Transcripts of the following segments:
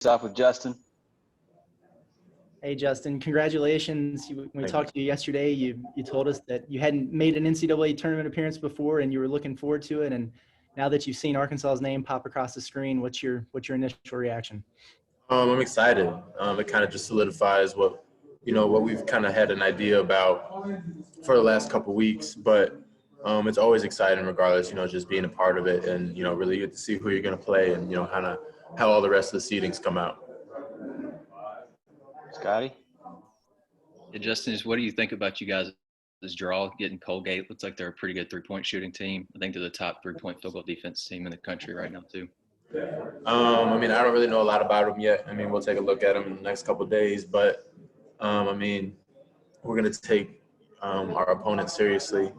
off with Justin. Hey, Justin, congratulations. When we talked to you yesterday, you told us that you hadn't made an NCAA tournament appearance before and you were looking forward to it. And now that you've seen Arkansas's name pop across the screen, what's your initial reaction? I'm excited. It kind of just solidifies what we've kind of had an idea about for the last couple of weeks. But it's always exciting regardless, just being a part of it and, really get to see who you're going to play and, kind of how all the rest of the seedings come out. Scotty? Yeah, Justin, what do you think about you guys' draw getting Colgate? Looks like they're a pretty good three-point shooting team. I think they're the top three-point field goal defense team in the country right now, too. I don't really know a lot about them yet. We'll take a look at them in the next couple of days. But, we're going to take our opponents seriously.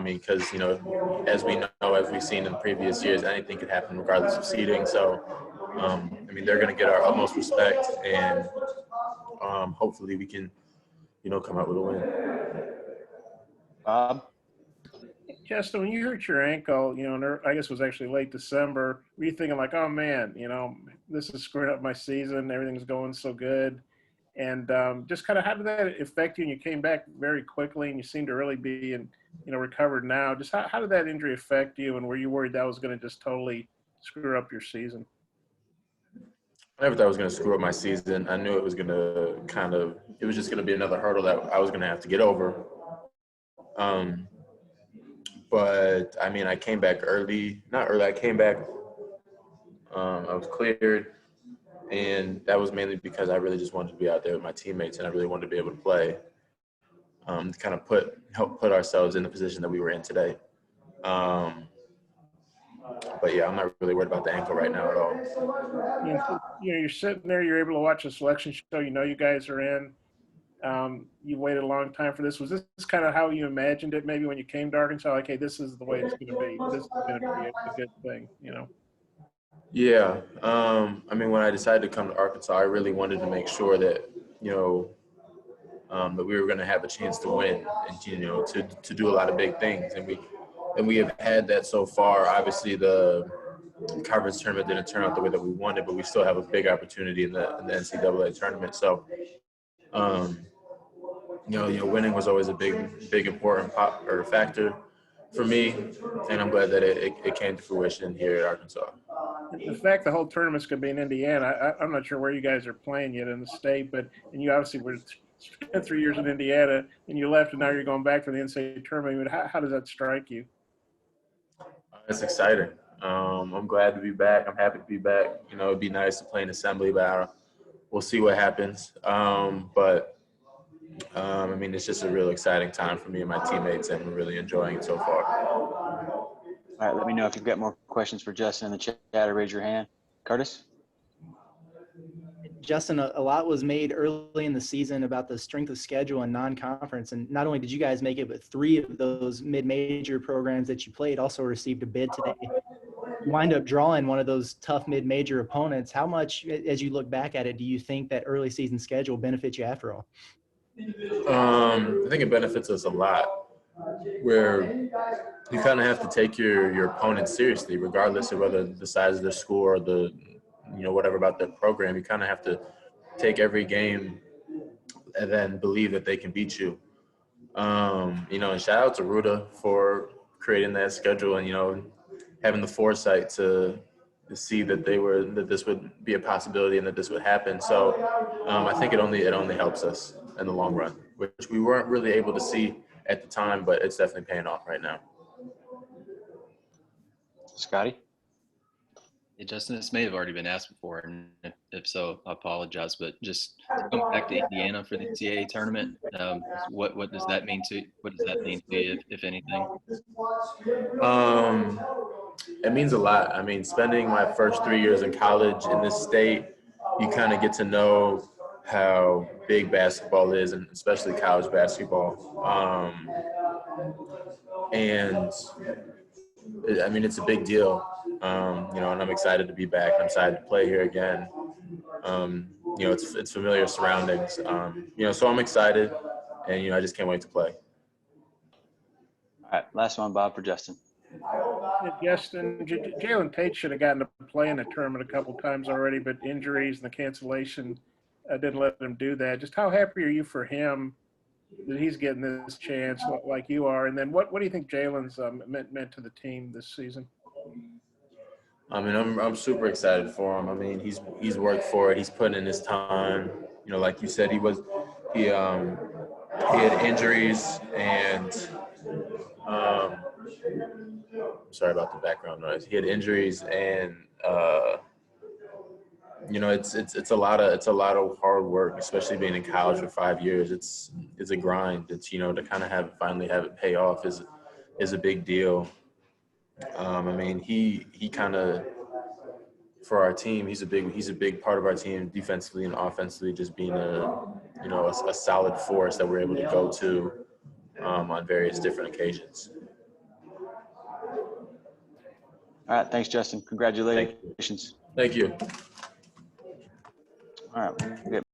Because, as we know, as we've seen in previous years, anything could happen regardless of seeding. So, they're going to get our utmost respect, and hopefully we can, come out with a win. Bob? Justin, when you hurt your ankle, I guess it was actually late December, were you thinking like, oh, man, this is screwing up my season. Everything's going so good. And just kind of how did that affect you? And you came back very quickly and you seem to really be recovered now. Just how did that injury affect you? And were you worried that was going to just totally screw up your season? I never thought it was going to screw up my season. I knew it was going to it was just going to be another hurdle that I was going to have to get over. But, I came back early. Not early. I came back. I was cleared. And that was mainly because I really just wanted to be out there with my teammates, and I really wanted to be able to play, to kind of help put ourselves in the position that we were in today. But, yeah, I'm not really worried about the ankle right now at all. You're sitting there. You're able to watch a selection show. You guys are in. You waited a long time for this. Was this kind of how you imagined it maybe when you came to Arkansas? Like, hey, this is the way it's going to be. This is going to be a good thing, Yeah. When I decided to come to Arkansas, I really wanted to make sure that, that we were going to have a chance to win and, to do a lot of big things. And we have had that so far. Obviously, the conference tournament didn't turn out the way that we wanted, but we still have a big opportunity in the NCAA tournament. So, winning was always a big important factor for me, and I'm glad that it came to fruition here at Arkansas. The fact the whole tournament's going to be in Indiana, I'm not sure where you guys are playing yet in the state, and you obviously spent 3 years in Indiana, and you left, and now you're going back for the NCAA tournament. How does that strike you? It's exciting. I'm glad to be back. I'm happy to be back. It'd be nice to play in assembly, but we'll see what happens. It's just a real exciting time for me and my teammates, and we're really enjoying it so far. All right, let me know if you've got more questions for Justin in the chat or raise your hand. Curtis? Justin, a lot was made early in the season about the strength of schedule and non-conference. And not only did you guys make it, but 3 of those mid-major programs that you played also received a bid today. You wind up drawing one of those tough mid-major opponents. How much, as you look back at it, do you think that early season schedule benefits you after all? I think it benefits us a lot, where you kind of have to take your opponent seriously, regardless of whether the size of their school or the, whatever about their program. You kind of have to take every game and then believe that they can beat you. And shout out to Ruta for creating that schedule and, having the foresight to see that this would be a possibility and that this would happen. So I think it only helps us in the long run, which we weren't really able to see at the time, but it's definitely paying off right now. Scotty? Yeah, Justin, this may have already been asked before, and if so, I apologize. But just going back to Indiana for the NCAA tournament, what does that mean to you, if anything? It means a lot. Spending my first 3 years in college in this state, you kind of get to know how big basketball is, and especially college basketball. It's a big deal. And I'm excited to be back. I'm excited to play here again. It's familiar surroundings. So I'm excited, and I just can't wait to play. All right, last one, Bob, for Justin. Justin, Jaylen Tate should have gotten to play in the tournament a couple times already, but injuries and the cancellation didn't let him do that. Just how happy are you for him that he's getting this chance like you are? And then what do you think Jaylen's meant to the team this season? I mean, I'm super excited for him. I mean, he's worked for it. He's putting in his time. You know, like you said, he had injuries and sorry about the background noise. He had injuries and you know, it's a lot of hard work, especially being in college for 5 years. It's a grind. It's, you know, to kind of finally have it pay off is a big deal. I mean, he kind of, for our team, he's a big part of our team defensively and offensively, just being a solid force that we're able to go to on various different occasions. All right. Thanks, Justin. Congratulations. Thank you. All right. We'll get